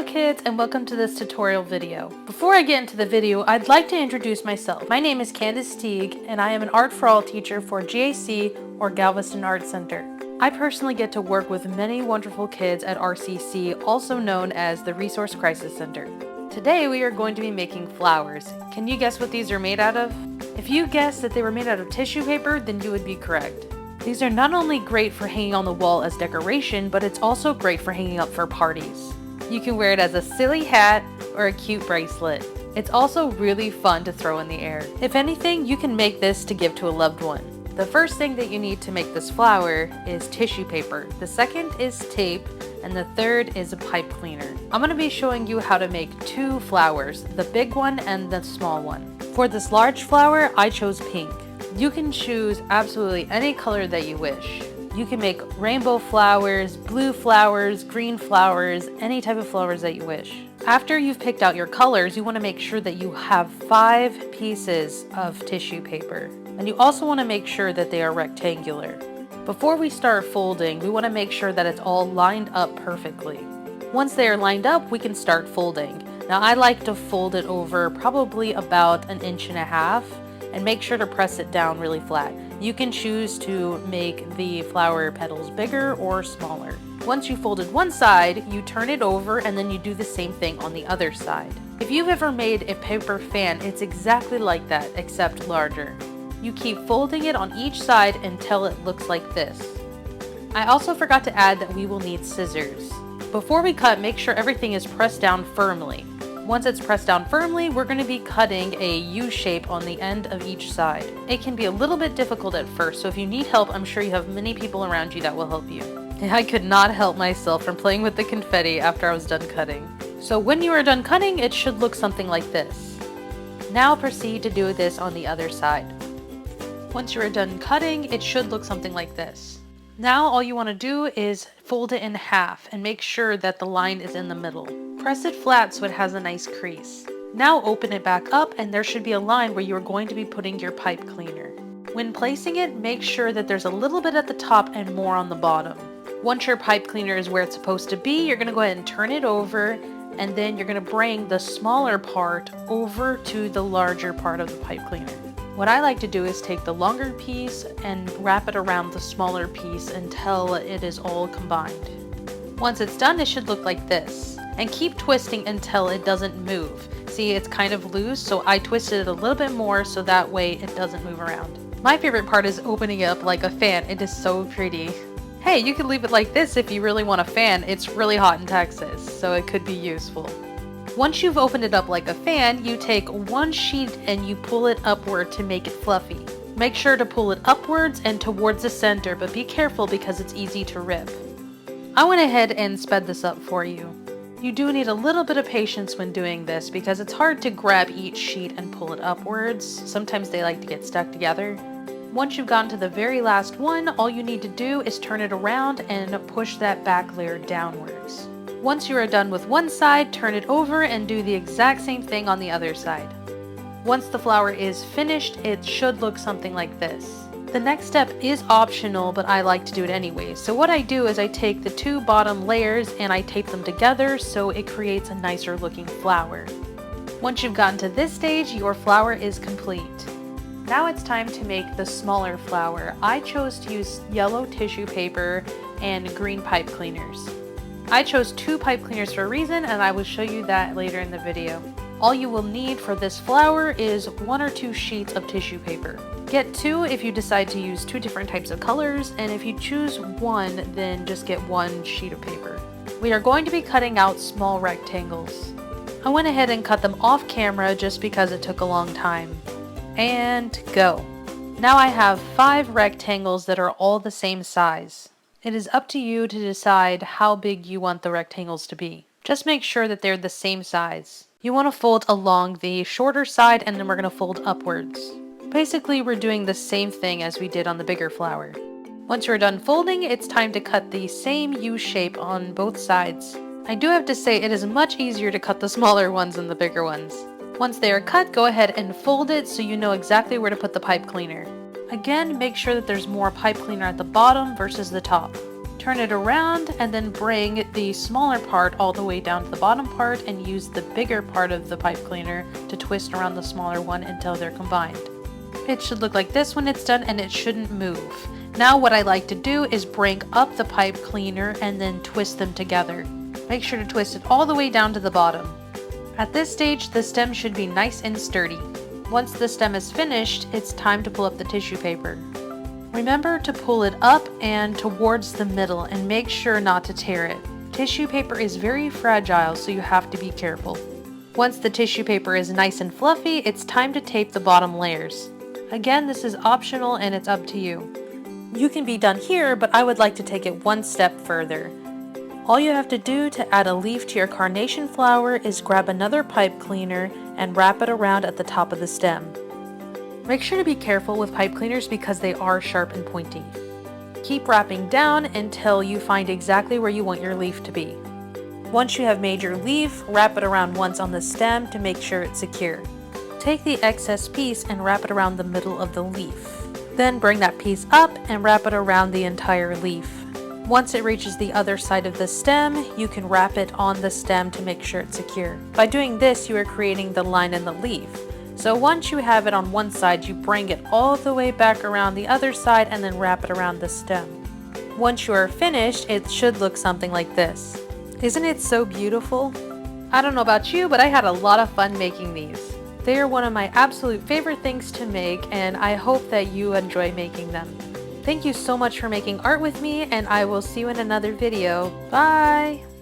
kids, and welcome to this tutorial video. Before I get into the video, I'd like to introduce myself. My name is Candace and I am an Art for All teacher for GAC or Galveston Art Center. I personally get to work with many wonderful kids at RCC, also known as the Resource Crisis Center. Today we are going to be making flowers. Can you guess what these are made out of? If you guessed that they were made out of tissue paper, then you would be correct. These are not only great for hanging on the wall as decoration, but it's also great for hanging up for parties. You can wear it as a silly hat or a cute bracelet. It's also really fun to throw in the air. If anything, you can make this to give to a loved one. The first thing that you need to make this flower is tissue paper. The second is tape, and the third is a pipe cleaner. I'm going to be showing you how to make two flowers, the big one and the small one. For this large flower, I chose pink. You can choose absolutely any color that you wish. You can make rainbow flowers, blue flowers, green flowers, any type of flowers that you wish. After you've picked out your colors, you want to make sure that you have 5 pieces of tissue paper. And you also want to make sure that they are rectangular. Before we start folding, we want to make sure that it's all lined up perfectly. Once they are lined up, we can start folding. Now I like to fold it over probably about 1.5 inches and make sure to press it down really flat. You can choose to make the flower petals bigger or smaller. Once you folded one side, you turn it over and then you do the same thing on the other side. If you've ever made a paper fan, it's exactly like that, except larger. You keep folding it on each side until it looks like this. I also forgot to add that we will need scissors. Before we cut, make sure everything is pressed down firmly. Once it's pressed down firmly, we're going to be cutting a U shape on the end of each side. It can be a little bit difficult at first, so if you need help, I'm sure you have many people around you that will help you. I could not help myself from playing with the confetti after I was done cutting. So when you are done cutting, it should look something like this. Now proceed to do this on the other side. Once you are done cutting, it should look something like this. Now all you want to do is fold it in half and make sure that the line is in the middle. Press it flat so it has a nice crease. Now open it back up and there should be a line where you're going to be putting your pipe cleaner. When placing it, make sure that there's a little bit at the top and more on the bottom. Once your pipe cleaner is where it's supposed to be, you're going to go ahead and turn it over, and then you're going to bring the smaller part over to the larger part of the pipe cleaner. What I like to do is take the longer piece and wrap it around the smaller piece until it is all combined. Once it's done, it should look like this. And keep twisting until it doesn't move. See, it's kind of loose, so I twisted it a little bit more so that way it doesn't move around. My favorite part is opening it up like a fan. It is so pretty. Hey, you can leave it like this if you really want a fan. It's really hot in Texas, so it could be useful. Once you've opened it up like a fan, you take one sheet and you pull it upward to make it fluffy. Make sure to pull it upwards and towards the center, but be careful because it's easy to rip. I went ahead and sped this up for you. You do need a little bit of patience when doing this because it's hard to grab each sheet and pull it upwards. Sometimes they like to get stuck together. Once you've gotten to the very last one, all you need to do is turn it around and push that back layer downwards. Once you are done with one side, turn it over and do the exact same thing on the other side. Once the flower is finished, it should look something like this. The next step is optional, but I like to do it anyway. So what I do is I take the 2 bottom layers and I tape them together so it creates a nicer looking flower. Once you've gotten to this stage, your flower is complete. Now it's time to make the smaller flower. I chose to use yellow tissue paper and green pipe cleaners. I chose 2 pipe cleaners for a reason, and I will show you that later in the video. All you will need for this flower is 1 or 2 sheets of tissue paper. Get 2 if you decide to use 2 different types of colors, and if you choose 1, then just get 1 sheet of paper. We are going to be cutting out small rectangles. I went ahead and cut them off camera just because it took a long time. And go. Now I have 5 rectangles that are all the same size. It is up to you to decide how big you want the rectangles to be. Just make sure that they're the same size. You want to fold along the shorter side and then we're going to fold upwards. Basically, we're doing the same thing as we did on the bigger flower. Once you're done folding, it's time to cut the same U shape on both sides. I do have to say it is much easier to cut the smaller ones than the bigger ones. Once they are cut, go ahead and fold it so you know exactly where to put the pipe cleaner. Again, make sure that there's more pipe cleaner at the bottom versus the top. Turn it around and then bring the smaller part all the way down to the bottom part and use the bigger part of the pipe cleaner to twist around the smaller one until they're combined. It should look like this when it's done, and it shouldn't move. Now what I like to do is bring up the pipe cleaner and then twist them together. Make sure to twist it all the way down to the bottom. At this stage, the stem should be nice and sturdy. Once the stem is finished, it's time to pull up the tissue paper. Remember to pull it up and towards the middle and make sure not to tear it. Tissue paper is very fragile, so you have to be careful. Once the tissue paper is nice and fluffy, it's time to tape the bottom layers. Again, this is optional and it's up to you. You can be done here, but I would like to take it one step further. All you have to do to add a leaf to your carnation flower is grab another pipe cleaner and wrap it around at the top of the stem. Make sure to be careful with pipe cleaners because they are sharp and pointy. Keep wrapping down until you find exactly where you want your leaf to be. Once you have made your leaf, wrap it around once on the stem to make sure it's secure. Take the excess piece and wrap it around the middle of the leaf. Then bring that piece up and wrap it around the entire leaf. Once it reaches the other side of the stem, you can wrap it on the stem to make sure it's secure. By doing this, you are creating the line in the leaf. So once you have it on one side, you bring it all the way back around the other side and then wrap it around the stem. Once you are finished, it should look something like this. Isn't it so beautiful? I don't know about you, but I had a lot of fun making these. They are one of my absolute favorite things to make, and I hope that you enjoy making them. Thank you so much for making art with me, and I will see you in another video. Bye!